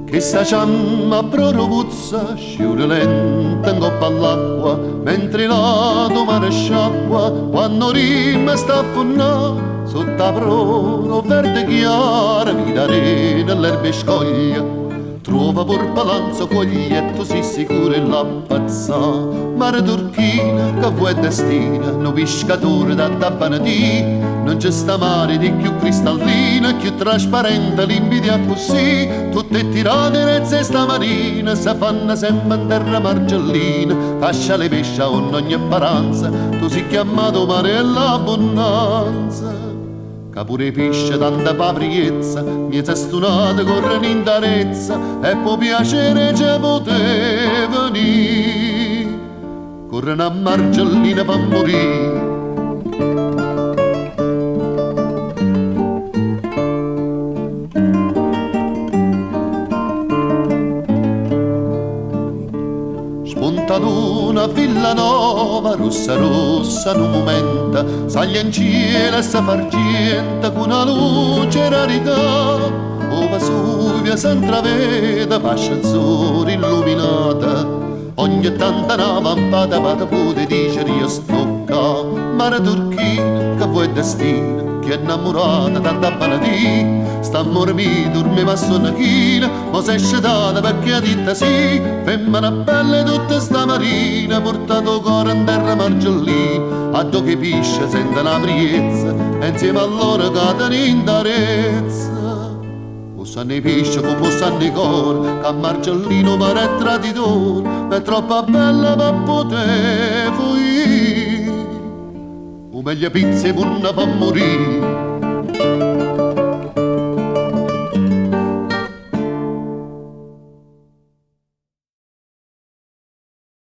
Che sta ciamma prorovuzza sciure lenta in coppa all'acqua mentre la mare sciacqua quando rima sta a funnà sotto la proro verde chiara vita arena l'erbe scoglia trova pur palazzo coglietto si sicuro e la pazza mare turchina che vuoi destina no pescatore da tabbanati non c'è sta mare di più cristallina più trasparente limpida così tutte tirate nel cesta marina si fanno sempre in terra margellina fascia le pesce con ogni paranza tu sei chiamato mare e l'abbondanza che pure i pesce tanta papriezza mi stunate corrono in darezza e può piacere già poteva venire corrono a margellina per morire spunta una villa nuova rossa rossa in un momento saglia in cielo e si fargenta con una luce rarità o Vesuvio si intravede pasce azzurra illuminata ogni tanta una vampata vada può dire io stocca mare turchina che vuoi destino che è innamorata tanta banatì sta a mormire dorme ma sonna china ma si è scetata perché ha detto sì femmina bella tutta sta marina portato cuore in terra margellina a do che pisce sente una priezza e insieme a loro cadono in darezza o sanno i pisce come sanno i cuore che a margellino pare è traditore ma è troppo bella per poter fuggire o meglio pizze pure per morire